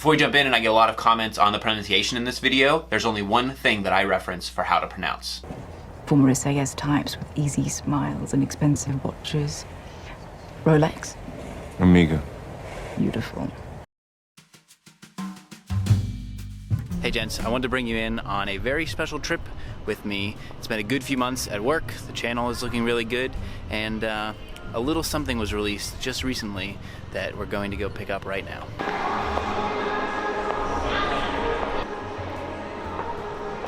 Before we jump in, and I get a lot of comments on the pronunciation in this video, there's only one thing that I reference for how to pronounce. Former SAS types with easy smiles and expensive watches. Rolex. Omega. Beautiful. Hey gents, I wanted to bring you in on a very special trip with me. It's been a good few months at work, the channel is looking really good, and a little something was released just recently that we're going to go pick up right now.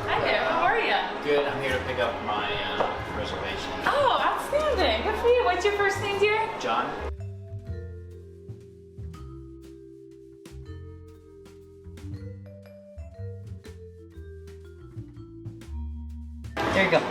Hi there, how are you? Good, I'm here to pick up my reservation. Oh, outstanding. Good for you. What's your first name, dear? John? There you go.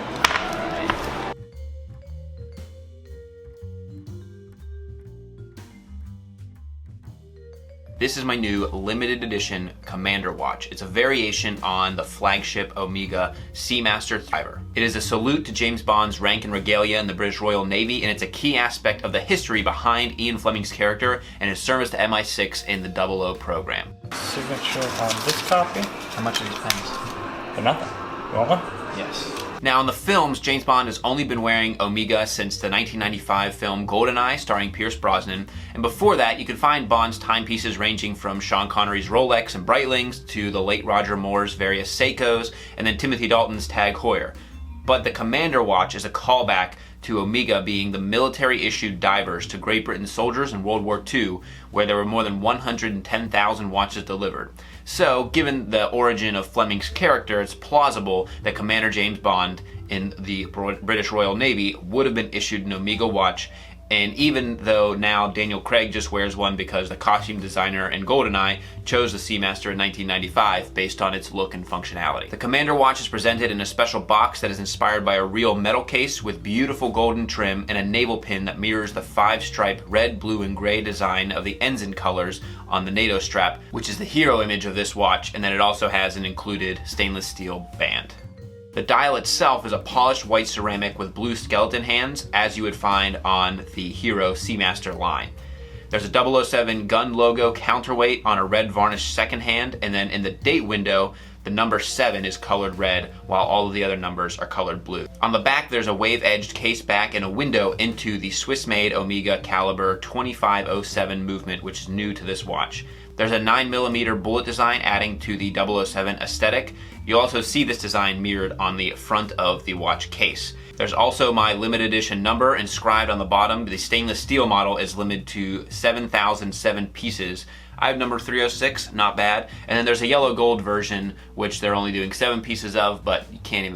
This is my new limited edition Commander watch. It's a variation on the flagship Omega Seamaster diver. It is a salute to James Bond's rank and regalia in the British Royal Navy, and it's a key aspect of the history behind Ian Fleming's character and his service to MI6 in the 00 program. Signature on this copy. How much are these pens? They're nothing. You want one? Yes. Now in the films, James Bond has only been wearing Omega since the 1995 film GoldenEye starring Pierce Brosnan, and before that you can find Bond's timepieces ranging from Sean Connery's Rolex and Breitlings to the late Roger Moore's various Seikos, and then Timothy Dalton's Tag Heuer. But the Commander watch is a callback to Omega being the military-issued divers to Great Britain soldiers in World War II, where there were more than 110,000 watches delivered. So, given the origin of Fleming's character, it's plausible that Commander James Bond in the British Royal Navy would have been issued an Omega watch, and even though now Daniel Craig just wears one because the costume designer in GoldenEye chose the Seamaster in 1995 based on its look and functionality. The Commander watch is presented in a special box that is inspired by a real metal case with beautiful golden trim and a navel pin that mirrors the 5-stripe red, blue, and gray design of the ensign colors on the NATO strap, which is the hero image of this watch, and then it also has an included stainless steel band. The dial itself is a polished white ceramic with blue skeleton hands, as you would find on the Hero Seamaster line. There's a 007 gun logo counterweight on a red varnished second hand, and then in the date window, the number 7 is colored red, while all of the other numbers are colored blue. On the back, there's a wave-edged case back and a window into the Swiss-made Omega caliber 2507 movement, which is new to this watch. There's a 9mm bullet design adding to the 007 aesthetic. You'll also see this design mirrored on the front of the watch case. There's also my limited edition number inscribed on the bottom. The stainless steel model is limited to 7,007 pieces. I have number 306, not bad. And then there's a yellow gold version, which they're only doing 7 pieces of, but I can't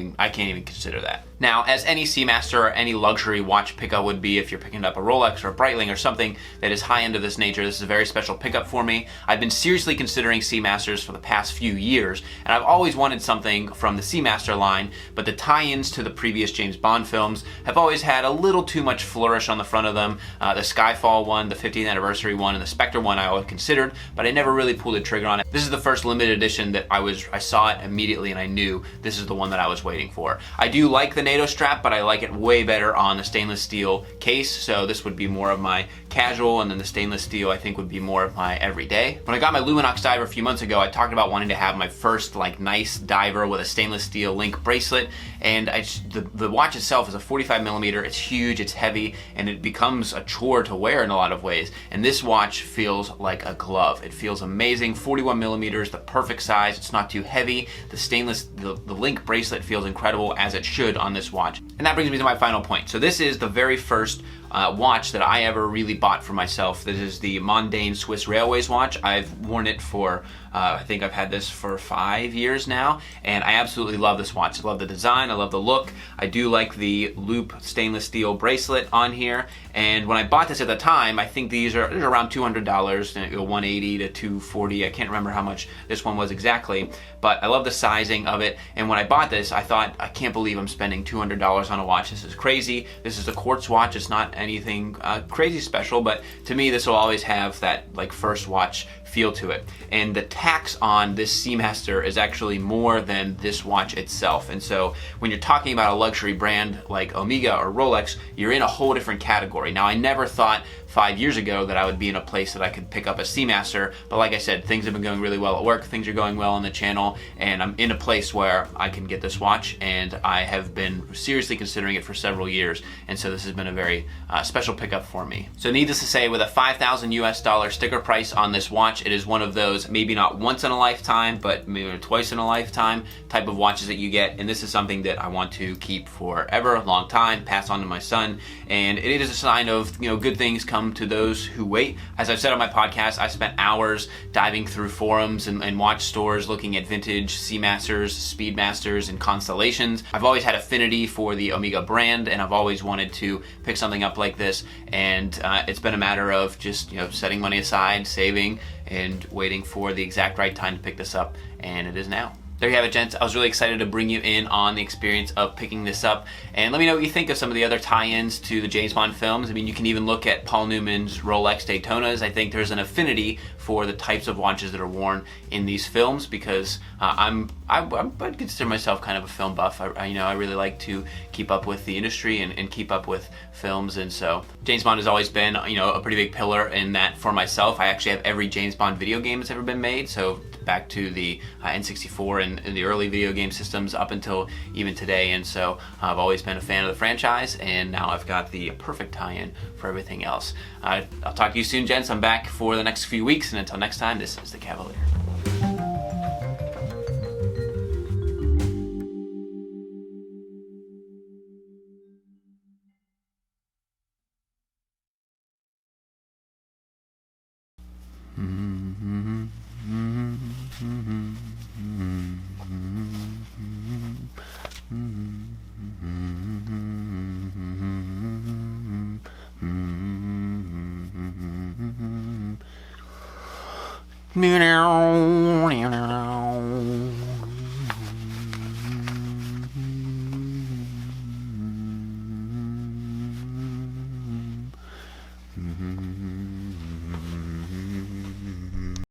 even consider that. Now, as any Seamaster or any luxury watch pickup would be if you're picking up a Rolex or a Breitling or something that is high end of this nature, this is a very special pickup for me. I've been seriously considering Seamasters for the past few years, and I've always wanted something from the Seamaster line, but the tie-ins to the previous James Bond films have always had a little too much flourish on the front of them. The Skyfall one, the 50th anniversary one, and the Spectre one I always considered, but I never really pulled the trigger on it. This is the first limited edition that I saw it immediately and I knew this is the one that I was waiting for. I do like the NATO strap, but I like it way better on the stainless steel case, so this would be more of my casual, and then the stainless steel I think would be more of my everyday. When I got my Luminox diver a few months ago, I talked about wanting to have my first nice diver with a stainless steel link bracelet, and the watch itself is a 45mm, it's huge, it's heavy, and it becomes a chore to wear in a lot of ways, and this watch feels like a glove. It feels amazing. 41mm, the perfect size, it's not too heavy. The link bracelet feels incredible, as it should on this watch. And that brings me to my final point. So this is the very first watch that I ever really bought for myself. This is the Mondaine Swiss Railways watch. I've worn it for, I think I've had this for 5 years now, and I absolutely love this watch. I love the design, I love the look. I do like the loop stainless steel bracelet on here, and when I bought this at the time, I think these are around $200, $180 to $240. I can't remember how much this one was exactly, but I love the sizing of it, and when I bought this, I thought, I can't believe I'm spending $200 on a watch. This is crazy. This is a quartz watch. It's not anything crazy special, but to me, this will always have that first watch feel to it. And the tax on this Seamaster is actually more than this watch itself. And so when you're talking about a luxury brand like Omega or Rolex, you're in a whole different category. Now, I never thought 5 years ago that I would be in a place that I could pick up a Seamaster, but like I said, things have been going really well at work, things are going well on the channel, and I'm in a place where I can get this watch, and I have been seriously considering it for several years, and so this has been a very special pickup for me. So needless to say, with a $5,000 US sticker price on this watch, it is one of those maybe not once in a lifetime, but maybe twice in a lifetime type of watches that you get, and this is something that I want to keep forever, a long time, pass on to my son, and it is a sign of, you know, good things come to those who wait. As I've said on my podcast, I spent hours diving through forums and watch stores looking at vintage Seamasters, Speedmasters, and Constellations. I've always had affinity for the Omega brand, and I've always wanted to pick something up like this, and it's been a matter of just, you know, setting money aside, saving, and waiting for the exact right time to pick this up, and it is now. There you have it, gents. I was really excited to bring you in on the experience of picking this up. And let me know what you think of some of the other tie-ins to the James Bond films. I mean, you can even look at Paul Newman's Rolex Daytonas. I think there's an affinity for the types of watches that are worn in these films because I'd consider myself kind of a film buff. I really like to keep up with the industry and keep up with films, and so James Bond has always been, you know, a pretty big pillar in that for myself. I actually have every James Bond video game that's ever been made, so back to the N64 and the early video game systems up until even today, and so I've always been a fan of the franchise, and now I've got the perfect tie-in for everything else. I'll talk to you soon, gents. I'm back for the next few weeks, and until next time, this is the Kavalier. Meow.